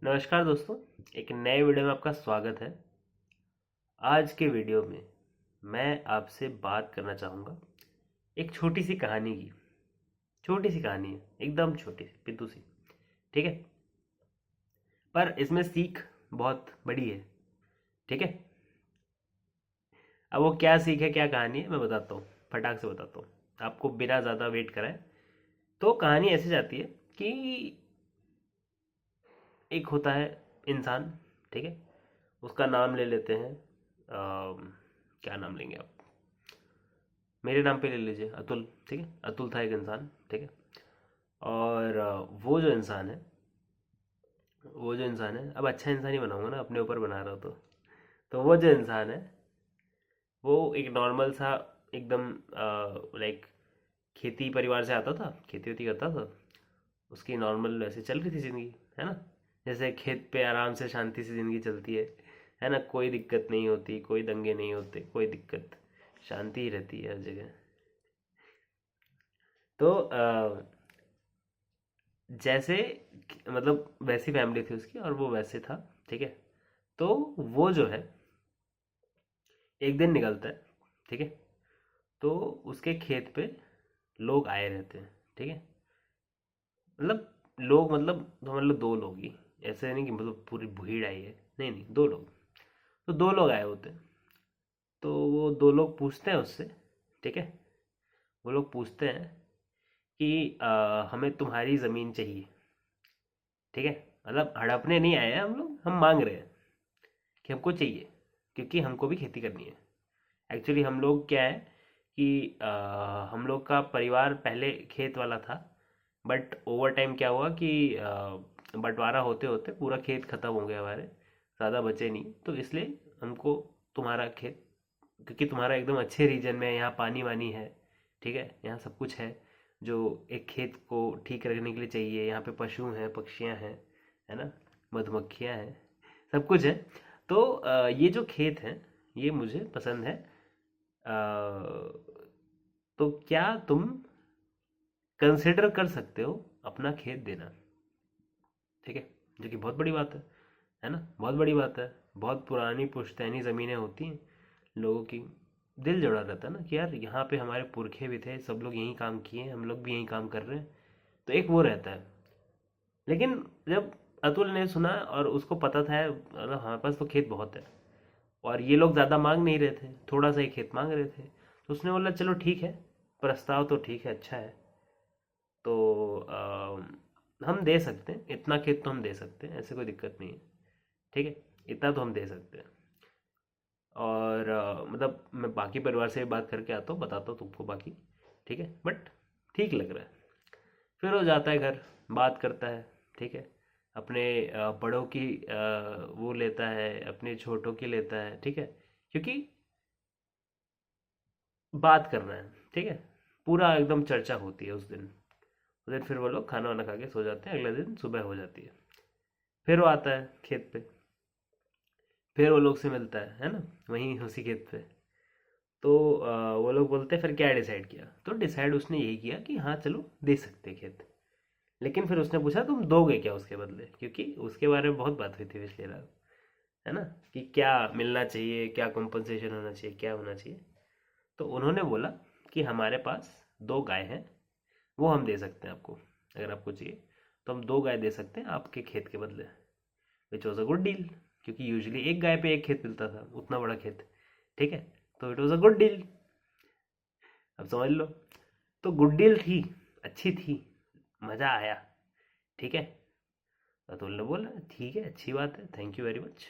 नमस्कार दोस्तों। एक नए वीडियो में आपका स्वागत है। आज के वीडियो में मैं आपसे बात करना चाहूँगा एक छोटी सी कहानी की। छोटी सी कहानी है, एकदम छोटी सी पिद्दू सी। ठीक है, पर इसमें सीख बहुत बड़ी है। ठीक है, अब वो क्या सीख है, क्या कहानी है, मैं बताता हूँ। फटाक से बताता हूँ आपको बिना ज़्यादा वेट कराए। तो कहानी ऐसे जाती है कि एक होता है इंसान। ठीक है, उसका नाम ले लेते हैं। क्या नाम लेंगे आप? मेरे नाम पे ले लीजिए, अतुल। ठीक है, अतुल था एक इंसान। ठीक है, और वो जो इंसान है, अब अच्छा इंसान ही बनाऊंगा ना, अपने ऊपर बना रहा हूँ तो वो जो इंसान है वो एक नॉर्मल सा एकदम लाइक खेती परिवार से आता था, खेती वेती करता था। उसकी नॉर्मल ऐसे चल रही थी जिंदगी, है ना। जैसे खेत पे आराम से शांति से जिंदगी चलती है ना। कोई दिक्कत नहीं होती, कोई दंगे नहीं होते, कोई दिक्कत, शांति ही रहती है हर जगह। तो जैसे मतलब वैसी फैमिली थी उसकी और वो वैसे था। ठीक है, तो वो जो है एक दिन निकलता है। ठीक है, तो उसके खेत पे लोग आए रहते हैं। ठीक है, मतलब लोग मतलब तो मतलब दो लोग ही, ऐसे नहीं कि मतलब पूरी भीड़ आई है। नहीं नहीं, दो लोग। तो दो लोग आए होते हैं। तो वो दो लोग पूछते हैं उससे। ठीक है, वो लोग पूछते हैं कि हमें तुम्हारी ज़मीन चाहिए। ठीक है, मतलब हड़पने नहीं आए हैं हम लोग, हम मांग रहे हैं कि हमको चाहिए, क्योंकि हमको भी खेती करनी है। एक्चुअली हम लोग क्या है कि हम लोग का परिवार पहले खेत वाला था। बट ओवर टाइम क्या हुआ कि बंटवारा होते होते पूरा खेत खत्म हो गया हमारे, ज़्यादा बचे नहीं। तो इसलिए हमको तुम्हारा खेत, क्योंकि तुम्हारा एकदम अच्छे रीजन में है, यहाँ पानी वानी है। ठीक है, यहाँ सब कुछ है जो एक खेत को ठीक रखने के लिए चाहिए। यहाँ पे पशु हैं, पक्षियाँ हैं, है ना, मधुमक्खियाँ हैं, सब कुछ है। तो ये जो खेत है ये मुझे पसंद है। तो क्या तुम कंसिडर कर सकते हो अपना खेत देना? ठीक है, जो कि बहुत बड़ी बात है ना, बहुत बड़ी बात है। बहुत पुरानी पुश्तैनी ज़मीनें होती हैं लोगों की। दिल जुड़ा रहता है ना कि यार यहाँ पे हमारे पुरखे भी थे, सब लोग यहीं काम किए, हम लोग भी यहीं काम कर रहे हैं। तो एक वो रहता है। लेकिन जब अतुल ने सुना और उसको पता था मतलब हमारे पास तो खेत बहुत है और ये लोग ज़्यादा मांग नहीं रहे थे, थोड़ा सा ही खेत मांग रहे थे, तो उसने बोला चलो ठीक है, प्रस्ताव तो ठीक है, अच्छा है। तो हम दे सकते हैं, इतना खेत तो हम दे सकते हैं, ऐसे कोई दिक्कत नहीं है। ठीक है, इतना तो हम दे सकते हैं। और मतलब मैं बाकी परिवार से भी बात करके आता हूँ, बताता हूँ तुमको बाकी। ठीक है, बट ठीक लग रहा है। फिर वो जाता है घर, बात करता है। ठीक है, अपने बड़ों की वो लेता है, अपने छोटों की लेता है। ठीक है, क्योंकि बात करना है। ठीक है, पूरा एकदम चर्चा होती है उस दिन। उस दिन फिर वो लोग खाना वाना खा के सो जाते हैं, अगले दिन सुबह हो जाती है। फिर वो आता है खेत पे, फिर वो लोग से मिलता है ना, वहीं उसी खेत पे। तो वो लोग बोलते हैं फिर क्या डिसाइड किया? तो डिसाइड उसने यही किया कि हाँ चलो दे सकते हैं खेत। लेकिन फिर उसने पूछा तुम दोगे क्या उसके बदले, क्योंकि उसके बारे में बहुत बात हुई थी पिछली रात, है ना, कि क्या मिलना चाहिए, क्या कॉम्पनसेशन होना चाहिए, क्या होना चाहिए। तो उन्होंने बोला कि हमारे पास दो गाय हैं, वो हम दे सकते हैं आपको। अगर आपको चाहिए तो हम दो गाय दे सकते हैं आपके खेत के बदले, which was a good deal. क्योंकि यूजुअली एक गाय पे एक खेत मिलता था, उतना बड़ा खेत। ठीक है, तो it was a good deal. अब समझ लो, तो गुड डील थी, अच्छी थी, मज़ा आया। ठीक है, अतुल ने बोला ठीक है, अच्छी बात है, थैंक यू वेरी मच।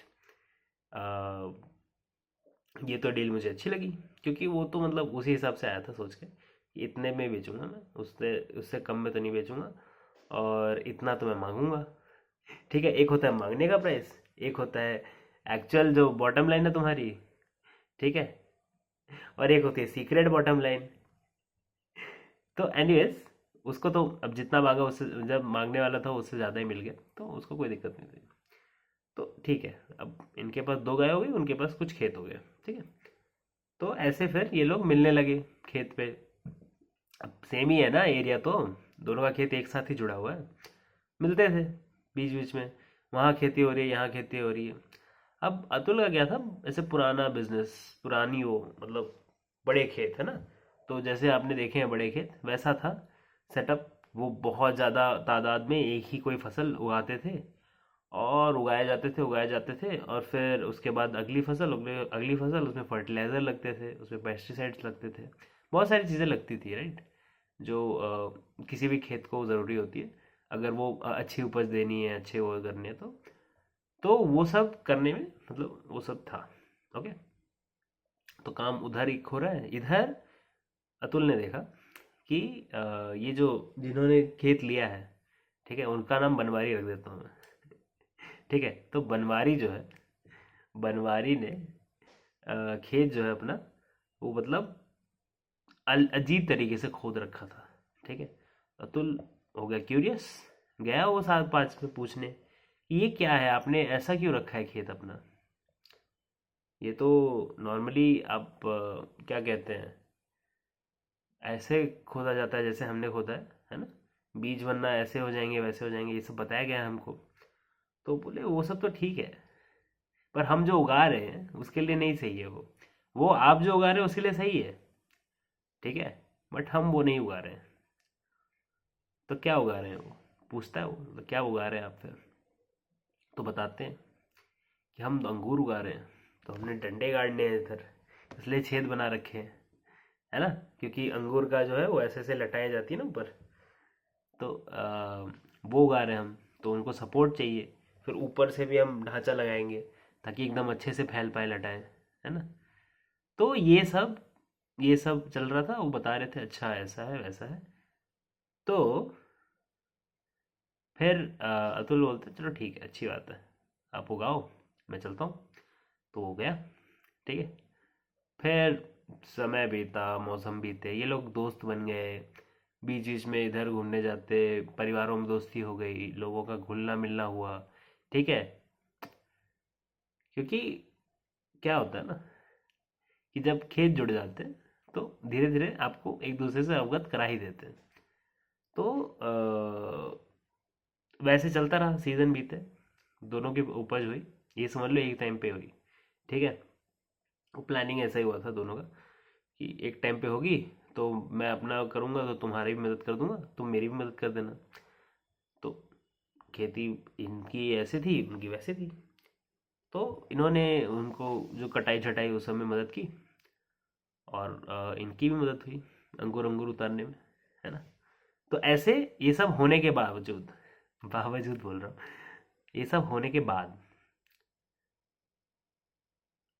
ये तो डील मुझे अच्छी लगी, क्योंकि वो तो मतलब उसी हिसाब से आया था सोच के कि इतने में बेचूंगा मैं, उससे उससे कम में तो नहीं बेचूंगा, और इतना तो मैं मांगूंगा। ठीक है, एक होता है मांगने का प्राइस, एक होता है एक्चुअल जो बॉटम लाइन है तुम्हारी। ठीक है, और एक होती है सीक्रेट बॉटम लाइन। तो एनीवेज, उसको तो अब जितना मांगा उससे, जब मांगने वाला था उससे ज़्यादा ही मिल गया, तो उसको कोई दिक्कत नहीं थी। तो ठीक है, अब इनके पास दो गाय हो गई, उनके पास कुछ खेत हो गए। ठीक है, तो ऐसे फिर ये लोग मिलने लगे खेत पे। अब सेम ही है ना एरिया, तो दोनों का खेत एक साथ ही जुड़ा हुआ है, मिलते थे बीच बीच में। वहाँ खेती हो रही है, यहाँ खेती हो रही है। अब अतुल का क्या था, ऐसे पुराना बिजनेस, पुरानी वो मतलब बड़े खेत है ना, तो जैसे आपने देखे हैं बड़े खेत, वैसा था सेटअप। वो बहुत ज़्यादा तादाद में एक ही कोई फसल उगाते थे, और उगाए जाते थे, और फिर उसके बाद अगली फसल, अगली फसल, उसमें फर्टिलाइज़र लगते थे, उसमें पेस्टिसाइड्स लगते थे, बहुत सारी चीज़ें लगती थी, राइट, जो किसी भी खेत को ज़रूरी होती है अगर वो अच्छी उपज देनी है, अच्छे वो करनी है, तो वो सब करने में मतलब वो सब था। ओके, तो काम उधर ही हो रहा है। इधर अतुल ने देखा कि ये जो जिन्होंने खेत लिया है, ठीक है, उनका नाम बनवारी रख देता हूँ मैं। ठीक है, तो बनवारी जो है, बनवारी ने खेत जो है अपना, वो मतलब अजीब तरीके से खोद रखा था। ठीक है, अतुल हो गया क्यूरियस, गया वो 7-5 में पूछने कि ये क्या है, आपने ऐसा क्यों रखा है खेत अपना, ये तो नॉर्मली आप क्या कहते हैं, ऐसे खोदा जाता है जैसे हमने खोदा है ना, बीज वरना ऐसे हो जाएंगे, वैसे हो जाएंगे, ये सब बताया गया है हमको। तो बोले वो सब तो ठीक है, पर हम जो उगा रहे हैं उसके लिए नहीं सही है वो आप जो उगा रहे हो उसके लिए सही है, ठीक है, बट हम वो नहीं उगा रहे हैं। तो क्या उगा रहे हैं वो, पूछता है वो, तो क्या उगा रहे हैं आप फिर, तो बताते हैं कि हम अंगूर उगा रहे हैं, तो हमने डंडे गाड़ने हैं इधर, इसलिए छेद बना रखे हैं, है ना, क्योंकि अंगूर का जो है वो ऐसे ऐसे लटाई जाती है ना ऊपर, तो वो उगा रहे हैं हम, तो उनको सपोर्ट चाहिए, फिर ऊपर से भी हम ढांचा लगाएंगे ताकि एकदम अच्छे से फैल पाए लटाएं, है ना। तो ये सब चल रहा था, वो बता रहे थे अच्छा ऐसा है वैसा है। तो फिर अतुल बोलते चलो ठीक है, अच्छी बात है, आप उगाओ, मैं चलता हूँ। तो हो गया, ठीक है। फिर समय बीता, मौसम बीते, ये लोग दोस्त बन गए, बीच बीच में इधर घूमने जाते, परिवारों में दोस्ती हो गई, लोगों का घुलना मिलना हुआ, ठीक है। क्योंकि क्या होता है ना कि जब खेत जुड़ जाते हैं तो धीरे धीरे आपको एक दूसरे से अवगत करा ही देते हैं। तो वैसे चलता रहा, सीजन बीते, दोनों की उपज हुई, ये समझ लो एक टाइम पे हुई, ठीक है। वो प्लानिंग ऐसा ही हुआ था दोनों का कि एक टाइम पे होगी, तो मैं अपना करूँगा तो तुम्हारी भी मदद कर दूंगा, तुम मेरी भी मदद कर देना। तो खेती इनकी ऐसे थी, उनकी वैसे थी। तो इन्होंने उनको जो कटाई छटाई उस समय मदद की, और इनकी भी मदद हुई अंगूर अंगूर उतारने में, है ना। तो ऐसे ये सब होने के बावजूद, बावजूद बोल रहा हूँ, ये सब होने के बाद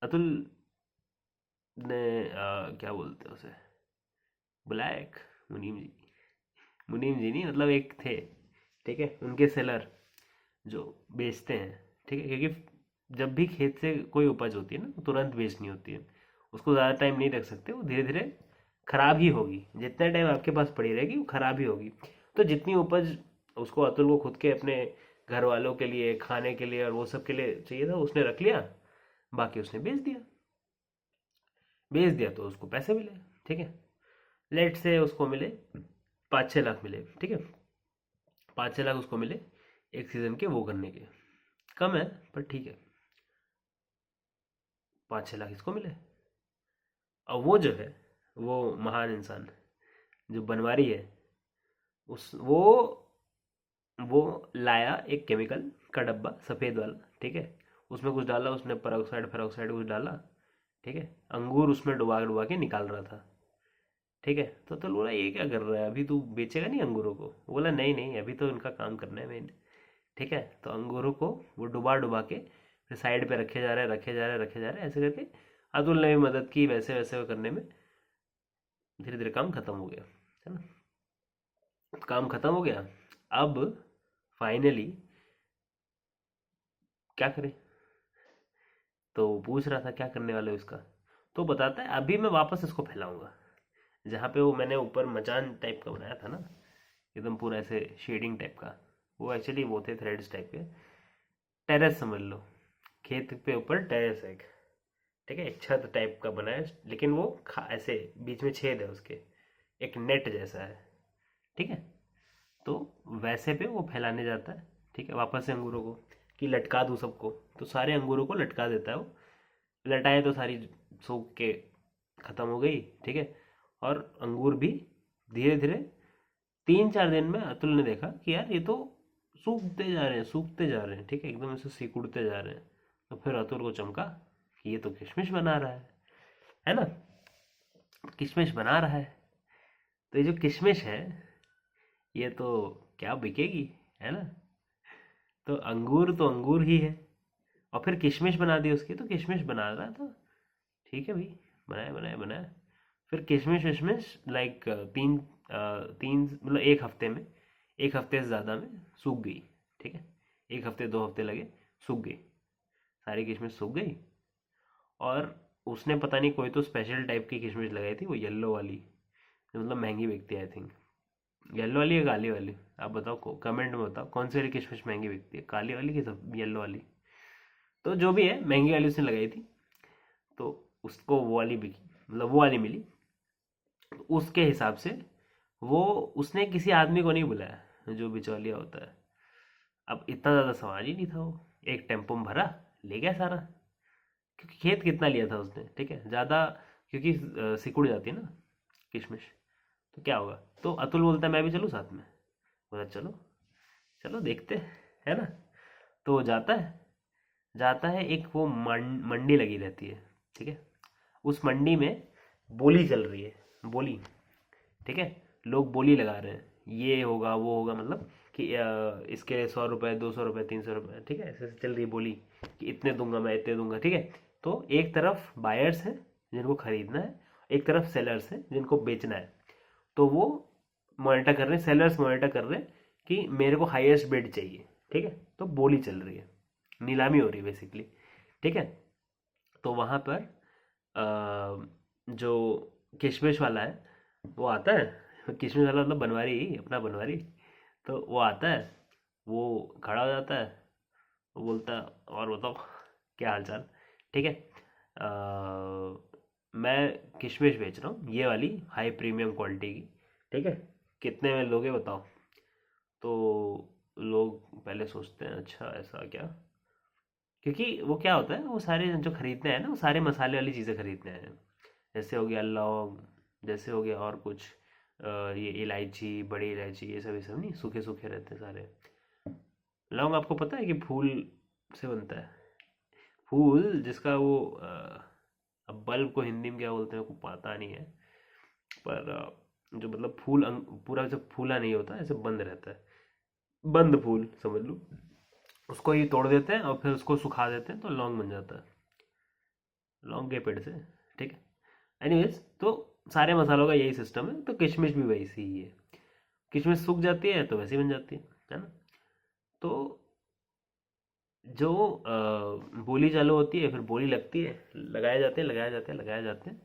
अतुल ने क्या बोलते हैं उसे, बुलाया एक मुनीम जी, मुनीम जी नहीं, मतलब एक थे, ठीक है, उनके सेलर जो बेचते हैं, ठीक है, क्योंकि जब भी खेत से कोई उपज होती है ना तो तुरंत बेचनी होती है, उसको ज़्यादा टाइम नहीं रख सकते, वो धीरे धीरे खराब ही होगी, जितना टाइम आपके पास पड़ी रहेगी वो खराब ही होगी। तो जितनी उपज उसको, अतुल को खुद के अपने घर वालों के लिए, खाने के लिए और वो सब के लिए चाहिए था, उसने रख लिया, बाकी उसने बेच दिया। बेच दिया तो उसको पैसे मिले, ठीक है, लेट से उसको मिले 5-6 लाख मिले, ठीक है, 5-6 लाख उसको मिले एक सीज़न के वो करने के। कम है पर ठीक है, 5-6 लाख इसको मिले। और वो जो है, वो महान इंसान जो बनवारी है, उस वो लाया एक केमिकल का डब्बा सफ़ेद वाला, ठीक है, उसमें कुछ डाला, उसने पेरोक्साइड फेरोक्साइड कुछ डाला, ठीक है, अंगूर उसमें डुबा डुबा के निकाल रहा था, ठीक है। तो बोला ये क्या कर रहा है, अभी तू बेचेगा नहीं अंगूरों को, वो बोला नहीं नहीं, अभी तो इनका काम करना है मैंने, ठीक है। तो अंगूरों को वो डुबा डुबा के फिर साइड पे रखे जा रहे हैं, रखे जा रहे हैं, रखे जा रहे हैं, ऐसे करके अतुल ने भी मदद की, वैसे वैसे करने में धीरे धीरे काम खत्म हो गया, है ना। काम खत्म हो गया, अब फाइनली क्या करें, तो वो पूछ रहा था क्या करने वाले हो इसका। तो बताता है अभी मैं वापस इसको फैलाऊंगा, जहाँ पे वो मैंने ऊपर मचान टाइप का बनाया था ना, एकदम पूरा ऐसे शेडिंग टाइप का, वो एक्चुअली वो थे थ्रेड्स टाइप के, टेरेस समझ लो, खेत पे ऊपर टेरेस है एक, ठीक है, एक छत टाइप का बना है, लेकिन वो ऐसे बीच में छेद है उसके, एक नेट जैसा है, ठीक है। तो वैसे पे वो फैलाने जाता है, ठीक है, वापस से अंगूरों को, कि लटका दूँ सबको, तो सारे अंगूरों को लटका देता है वो। लटाए तो सारी सूख के ख़त्म हो गई, ठीक है। और अंगूर भी धीरे धीरे 3-4 दिन में अतुल ने देखा कि यार ये तो सूखते जा रहे हैं, सूखते जा रहे हैं, ठीक है, एकदम ऐसे सिकुड़ते जा रहे हैं। तो फिर अतुल को चमका कि ये तो किशमिश बना रहा है ना, किशमिश बना रहा है। तो ये जो किशमिश है ये तो क्या बिकेगी, है ना। तो अंगूर ही है, और फिर किशमिश बना दी उसकी, तो किशमिश बना रहा था, ठीक है भाई, बनाया बनाया बनाया। फिर किशमिश विशमिश लाइक तीन मतलब एक हफ्ते से ज़्यादा में सूख गई, ठीक है। 1 हफ्ते 2 हफ्ते लगे, सूख गई, सारी किशमिश सूख गई। और उसने पता नहीं कोई तो स्पेशल टाइप की किशमिश लगाई थी, वो येलो वाली, जो मतलब महंगी बिकती है आई थिंक। येलो वाली या काली वाली, आप बताओ, कमेंट में बताओ कौन सी वाली किशमिश महंगी बिकती है, काली वाली कि सब येलो वाली। तो जो भी है, महंगी वाली उसने लगाई थी, तो उसको वो वाली बिकी, मतलब वो वाली मिली। तो उसके हिसाब से वो, उसने किसी आदमी को नहीं बुलाया जो बिचौलिया होता है। अब इतना ज़्यादा सामान ही नहीं था, वो एक टेम्पो में भरा, ले गया सारा। क्योंकि खेत कितना लिया था उसने, ठीक है, ज़्यादा, क्योंकि सिकुड़ जाती है ना किशमिश, तो क्या होगा। तो अतुल बोलता है मैं भी चलूँ साथ में। बोला चलो, चलो देखते हैं, है ना। तो वो जाता है एक वो मंडी लगी रहती है, ठीक है। उस मंडी में बोली चल रही है, बोली, ठीक है। लोग बोली लगा रहे हैं, ये होगा वो होगा, मतलब कि इसके 100 रुपये 200 रुपये 300 रुपये, ठीक है, ऐसे ऐसे चल रही है बोली कि इतने दूंगा मैं, इतने दूंगा, ठीक है। तो एक तरफ बायर्स हैं जिनको खरीदना है, एक तरफ सेलर्स हैं जिनको बेचना है। तो वो मॉनिटर कर रहे हैं, सेलर्स मॉनिटर कर रहे हैं कि मेरे को हाईएस्ट बिड चाहिए, ठीक है। तो बोली चल रही है, नीलामी हो रही है बेसिकली, ठीक है। तो वहाँ पर जो किशमिश वाला है वो आता है, किशमिश वाला मतलब बनवारी ही, अपना बनवारी। तो वो आता है, वो खड़ा हो जाता है, वो बोलता है और बताओ क्या हाल चाल, ठीक है। मैं किशमिश बेच रहा हूँ, ये वाली हाई प्रीमियम क्वालिटी की, ठीक है, कितने में लोगे बताओ। तो लोग पहले सोचते हैं अच्छा ऐसा क्या, क्योंकि वो क्या होता है, वो सारे जो खरीदते हैं ना, वो सारे मसाले वाली चीज़ें खरीदते हैं। जैसे हो गया लौंग, जैसे हो गया और कुछ ये इलायची, बड़ी इलायची, ये सब नहीं, सूखे सूखे रहते हैं सारे। लौंग आपको पता है कि फूल से बनता है, फूल जिसका वो अब बल्ब को हिंदी में क्या बोलते हैं मेरे को पता नहीं है, पर जो मतलब फूल पूरा जब फूला नहीं होता, ऐसे बंद रहता है, बंद फूल समझ लो, उसको ही तोड़ देते हैं और फिर उसको सुखा देते हैं, तो लौंग बन जाता है, लौंग के पेड़ से, ठीक है। एनीवेज, तो सारे मसालों का यही सिस्टम है, तो किशमिश भी वैसी ही है। किशमिश सूख जाती है तो वैसी बन जाती है ना। तो जो बोली चालू होती है, फिर बोली लगती है, लगाए जाते हैं लगाए जाते हैं लगाए जाते हैं,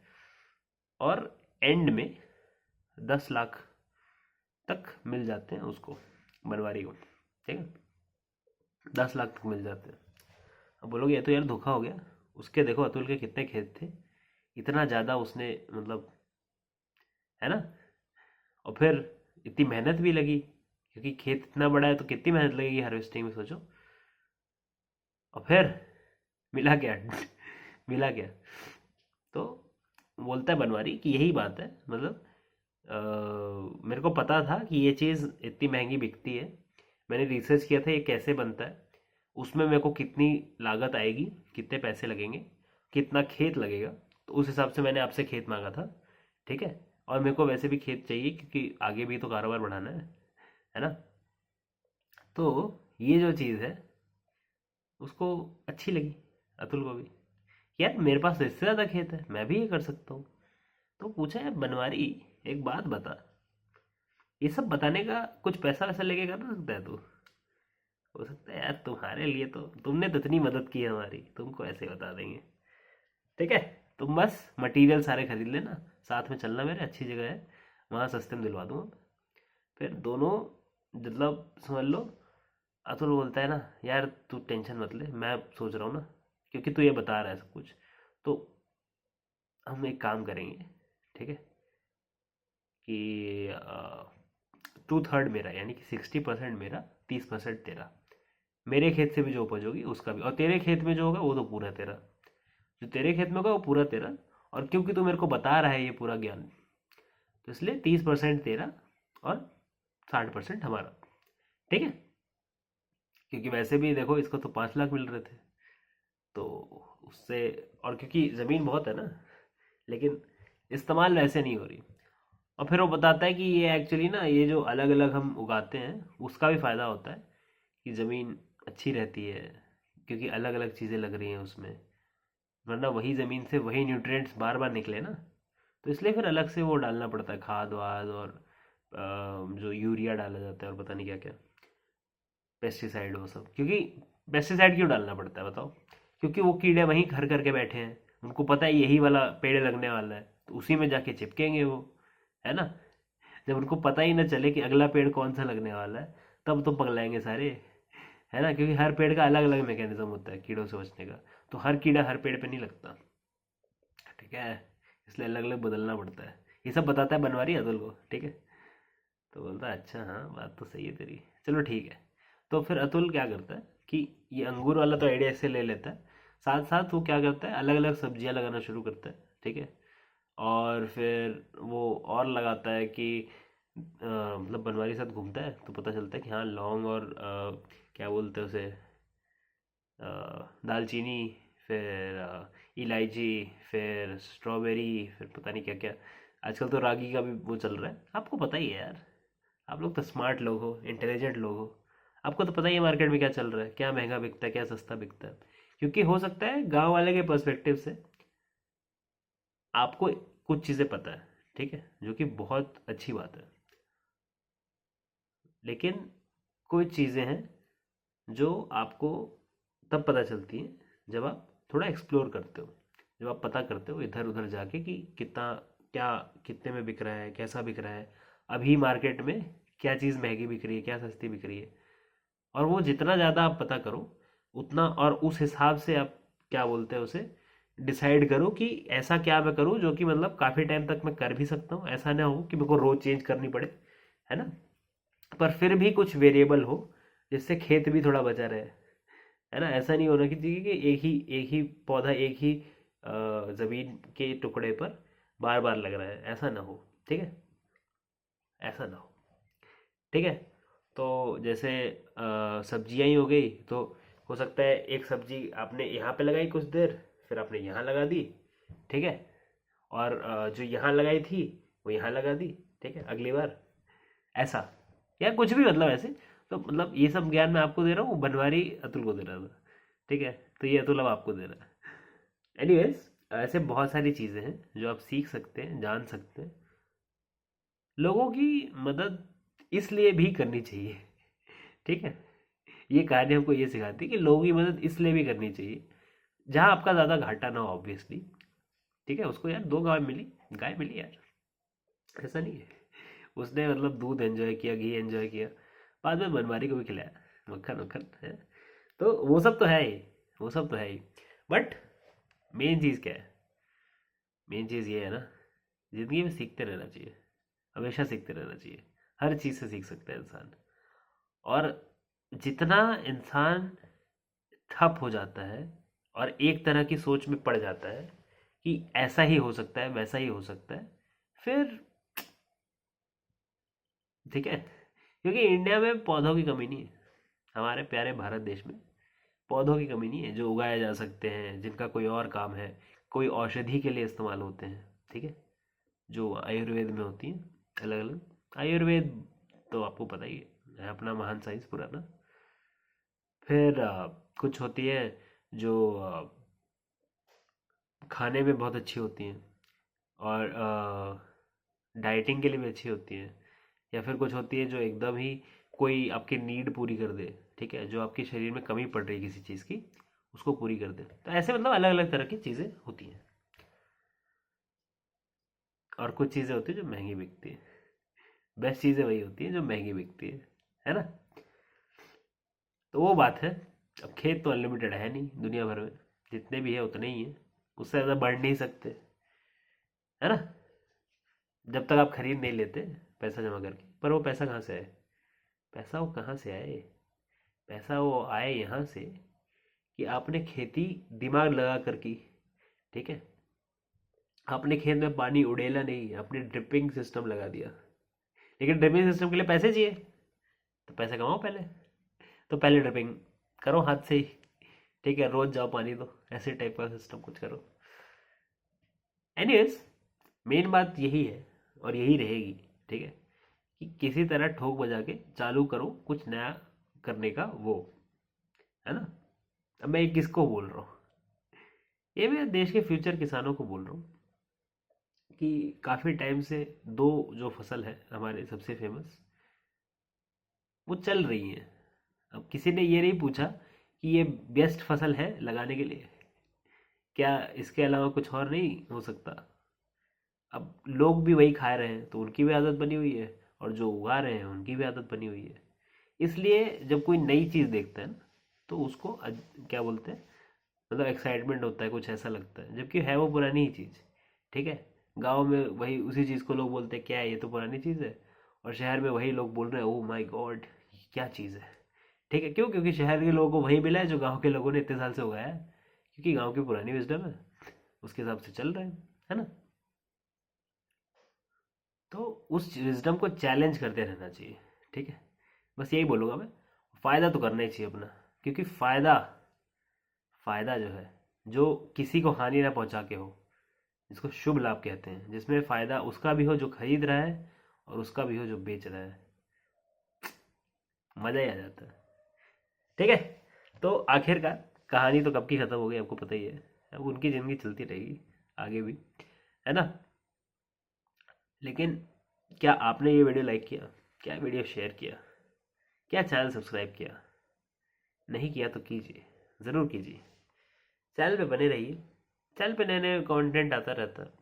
और एंड में 10 लाख तक मिल जाते हैं उसको, बनवारी को, ठीक है, 10 लाख तक मिल जाते हैं। अब बोलोगे ये तो यार धोखा हो गया, उसके देखो अतुल के कितने खेत थे, इतना ज़्यादा उसने मतलब, है ना। और फिर इतनी मेहनत भी लगी, क्योंकि खेत इतना बड़ा है तो कितनी मेहनत लगेगी हार्वेस्टिंग में, सोचो। और फिर मिला क्या मिला क्या। तो बोलता है बनवारी कि यही बात है, मतलब मेरे को पता था कि ये चीज़ इतनी महंगी बिकती है, मैंने रिसर्च किया था ये कैसे बनता है, उसमें मेरे को कितनी लागत आएगी, कितने पैसे लगेंगे, कितना खेत लगेगा, तो उस हिसाब से मैंने आपसे खेत मांगा था, ठीक है। और मेरे को वैसे भी खेत चाहिए क्योंकि आगे भी तो कारोबार बढ़ाना है ना। तो ये जो चीज़ है उसको अच्छी लगी, अतुल को भी, यार मेरे पास तो इससे ज़्यादा खेत है, मैं भी ये कर सकता हूँ। तो पूछा यार बनवारी, एक बात बता, ये सब बताने का कुछ पैसा वैसा लेके कर सकता है तू। हो सकता है यार, तुम्हारे लिए तो, तुमने तो इतनी मदद की है हमारी, तुमको ऐसे बता देंगे, ठीक है। तुम बस मटेरियल सारे खरीद लेना, साथ में चलना मेरे, अच्छी जगह है, वहाँ सस्ते में दिलवा दूंगा। फिर दोनों, मतलब समझ लो, अतुल बोलता है ना यार तू टेंशन मत ले, मैं सोच रहा हूँ ना, क्योंकि तू ये बता रहा है सब कुछ, तो हम एक काम करेंगे, ठीक है, कि 2/3 मेरा, यानी कि 60% मेरा, 30% तेरा, मेरे खेत से भी जो उपज होगी उसका भी, और तेरे खेत में जो होगा वो तो पूरा तेरा, जो तेरे खेत में होगा वो पूरा तेरा। और क्योंकि तू मेरे को बता रहा है ये पूरा ज्ञान, तो इसलिए 30% तेरा और 60% हमारा, ठीक है। क्योंकि वैसे भी देखो इसको तो 5 लाख मिल रहे थे, तो उससे, और क्योंकि ज़मीन बहुत है ना, लेकिन इस्तेमाल वैसे नहीं हो रही। और फिर वो बताता है कि ये एक्चुअली ना, ये जो अलग अलग हम उगाते हैं उसका भी फ़ायदा होता है, कि ज़मीन अच्छी रहती है, क्योंकि अलग अलग चीज़ें लग रही हैं उसमें, वरना वही ज़मीन से वही न्यूट्रिएंट्स बार बार निकले ना, तो इसलिए फिर अलग से वो डालना पड़ता है, खाद वाद, और जो यूरिया डाला जाता है और पता नहीं क्या क्या, पेस्टिसाइड वो सब। क्योंकि पेस्टिसाइड क्यों डालना पड़ता है बताओ? क्योंकि वो कीड़े वहीं घर करके बैठे हैं, उनको पता है यही वाला पेड़ लगने वाला है, तो उसी में जाके चिपकेंगे वो, है ना। जब उनको पता ही ना चले कि अगला पेड़ कौन सा लगने वाला है, तब तो पगलाएंगे सारे, है ना। क्योंकि हर पेड़ का अलग अलग मैकेनिज्म होता है कीड़ों से बचने का, तो हर कीड़ा हर पेड़ पे नहीं लगता, ठीक है। इसलिए अलग अलग बदलना पड़ता है। ये सब बताता है बनवारी अतुल को, ठीक है। तो बोलता है अच्छा हाँ बात तो सही है तेरी, चलो ठीक है। तो फिर अतुल क्या करता है कि ये अंगूर वाला तो आइडिया इससे ले लेता है, साथ साथ वो क्या करता है, अलग अलग सब्जियां लगाना शुरू करता है, ठीक है। और फिर वो और लगाता है कि मतलब बनवारी के साथ घूमता है तो पता चलता है कि हाँ लौंग और क्या बोलते हैं उसे, दालचीनी, फिर इलायची, फिर स्ट्रॉबेरी, फिर पता नहीं क्या क्या। आजकल तो रागी का भी वो चल रहा है, आपको पता ही है यार, आप लोग तो स्मार्ट लोग हो, इंटेलिजेंट लोग हो, आपको तो पता ही है मार्केट में क्या चल रहा है, क्या महंगा बिकता है, क्या सस्ता बिकता है। क्योंकि हो सकता है गांव वाले के पर्सपेक्टिव से आपको कुछ चीज़ें पता है, ठीक है, जो कि बहुत अच्छी बात है। लेकिन कुछ चीज़ें हैं जो आपको तब पता चलती हैं जब आप थोड़ा एक्सप्लोर करते हो, जब आप पता करते हो इधर उधर जाके कि कितना, क्या, कितने में बिक रहा है, कैसा बिक रहा है, अभी मार्केट में क्या चीज़ महंगी बिक रही है, क्या सस्ती बिक रही है। और वो जितना ज़्यादा आप पता करो उतना, और उस हिसाब से आप क्या बोलते हैं उसे, डिसाइड करो कि ऐसा क्या मैं करूँ जो कि मतलब काफ़ी टाइम तक मैं कर भी सकता हूँ, ऐसा ना हो कि मेरे को रोज़ चेंज करनी पड़े, है ना। पर फिर भी कुछ वेरिएबल हो जिससे खेत भी थोड़ा बचा रहे, है ना। ऐसा नहीं होना कि ठीक है कि एक ही पौधा एक ही जमीन के टुकड़े पर बार बार लग रहा है, ऐसा ना हो, ठीक है, ऐसा ना हो, ठीक है। तो जैसे सब्जियां ही हो गई, तो हो सकता है एक सब्जी आपने यहाँ पे लगाई कुछ देर, फिर आपने यहाँ लगा दी, ठीक है। और जो यहाँ लगाई थी वो यहाँ लगा दी, ठीक है, अगली बार, ऐसा, या कुछ भी मतलब ऐसे। तो मतलब ये सब ज्ञान मैं आपको दे रहा हूँ, बनवारी अतुल को दे रहा था, ठीक है। तो ये अतुल अब आपको दे रहा है। एनीवेज, ऐसे बहुत सारी चीज़ें हैं जो आप सीख सकते हैं, जान सकते हैं। लोगों की मदद इसलिए भी करनी चाहिए, ठीक है। ये कहानी हमको ये सिखाती है कि लोगों की मदद इसलिए भी करनी चाहिए जहाँ आपका ज़्यादा घाटा ना हो, ऑब्वियसली, ठीक है। उसको यार 2 गाय मिली, गाय मिली यार, ऐसा नहीं है। उसने मतलब दूध एंजॉय किया, घी एंजॉय किया, बाद में बनवारी को भी खिलाया, मक्खन वक्खन है। तो वो सब तो है ही, वो सब तो है ही। बट मेन चीज़ क्या है, मेन चीज़ ये है ना, ज़िंदगी में सीखते रहना चाहिए, हमेशा सीखते रहना चाहिए। हर चीज़ से सीख सकता है इंसान। और जितना इंसान ठप हो जाता है और एक तरह की सोच में पड़ जाता है कि ऐसा ही हो सकता है, वैसा ही हो सकता है, फिर ठीक है। क्योंकि इंडिया में पौधों की कमी नहीं है, हमारे प्यारे भारत देश में पौधों की कमी नहीं है जो उगाए जा सकते हैं, जिनका कोई और काम है, कोई औषधि के लिए इस्तेमाल होते हैं, ठीक है, जो आयुर्वेद में होती हैं अलग अलग। आयुर्वेद तो आपको पता ही है अपना महान साइंस पुराना। फिर कुछ होती है जो खाने में बहुत अच्छी होती हैं, और डाइटिंग के लिए भी अच्छी होती हैं। या फिर कुछ होती है जो एकदम ही कोई आपकी नीड पूरी कर दे, ठीक है, जो आपके शरीर में कमी पड़ रही है किसी चीज़ की, उसको पूरी कर दे। तो ऐसे मतलब अलग अलग तरह की चीज़ें होती हैं। और कुछ चीज़ें होती हैं जो महंगी बिकती हैं, बेस्ट चीज़ें वही होती हैं जो महंगी बिकती है ना। तो वो बात है। अब खेत तो अनलिमिटेड है नहीं दुनिया भर में, जितने भी है उतने ही हैं, उससे ज़्यादा बढ़ नहीं सकते, है ना। जब तक आप खरीद नहीं लेते पैसा जमा करके। पर वो पैसा कहाँ से आए, पैसा वो कहाँ से आए, पैसा वो आए यहाँ से कि आपने खेती दिमाग लगा कर की, ठीक है। आपने खेत में पानी उड़ेला नहीं, आपने ड्रिपिंग सिस्टम लगा दिया। लेकिन ड्रिपिंग सिस्टम के लिए पैसे चाहिए, तो पैसे कमाओ पहले। तो पहले ड्रिपिंग करो हाथ से ही, ठीक है, रोज जाओ पानी दो, ऐसे टाइप का सिस्टम कुछ करो। एनीवेज, मेन बात यही है और यही रहेगी, ठीक है, कि किसी तरह ठोक बजा के चालू करो कुछ नया करने का वो, है ना। अब मैं ये किसको बोल रहा हूँ, ये मैं देश के फ्यूचर किसानों को बोल रहा हूँ कि काफ़ी टाइम से दो जो फसल है हमारे सबसे फेमस, वो चल रही हैं। अब किसी ने ये नहीं पूछा कि ये बेस्ट फसल है लगाने के लिए, क्या इसके अलावा कुछ और नहीं हो सकता। अब लोग भी वही खा रहे हैं तो उनकी भी आदत बनी हुई है, और जो उगा रहे हैं उनकी भी आदत बनी हुई है। इसलिए जब कोई नई चीज़ देखता है ना, तो उसको क्या बोलते हैं, मतलब एक्साइटमेंट होता है, कुछ ऐसा लगता है, जबकि है वो पुरानी ही चीज़, ठीक है। गांव में वही उसी चीज़ को लोग बोलते हैं क्या है, ये तो पुरानी चीज़ है। और शहर में वही लोग बोल रहे हैं ओ माय गॉड क्या चीज़ है, ठीक है। क्यों? क्योंकि शहर के लोगों को वही मिला है जो गांव के लोगों ने इतने साल से उगाया है, क्योंकि गांव की पुरानी विजडम है, उसके हिसाब से चल रहे हैं, है ना। तो उस विजडम को चैलेंज करते रहना चाहिए, ठीक है। बस यही बोलूँगा मैं, फ़ायदा तो करना ही चाहिए अपना, क्योंकि फ़ायदा जो है, जो किसी को हानि ना पहुंचा के हो, जिसको शुभ लाभ कहते हैं, जिसमें फ़ायदा उसका भी हो जो खरीद रहा है और उसका भी हो जो बेच रहा है, मज़ा ही आ जाता है, ठीक है। तो आखिरकार कहानी तो कब की ख़त्म हो गई आपको पता ही है, अब उनकी ज़िंदगी चलती रहेगी आगे भी, है ना। लेकिन क्या आपने ये वीडियो लाइक किया, क्या वीडियो शेयर किया, क्या चैनल सब्सक्राइब किया? नहीं किया तो कीजिए, ज़रूर कीजिए। चैनल पे बने रहिए, चैनल पे नए नए कंटेंट आता रहता है,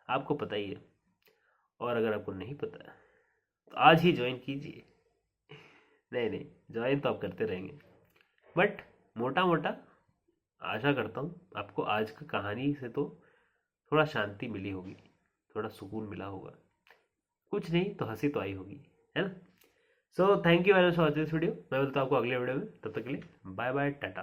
आपको पता ही है। और अगर आपको नहीं पता है तो आज ही ज्वाइन कीजिए। नहीं नहीं, ज्वाइन तो आप करते रहेंगे, बट मोटा मोटा आशा करता हूँ आपको आज की कहानी से तो थोड़ा शांति मिली होगी, थोड़ा सुकून मिला होगा, कुछ नहीं तो हंसी तो आई होगी, है ना। So thank you very much for this video. मैं मिलता हूँ आपको अगले वीडियो में, तब तक के लिए बाय बाय टाटा।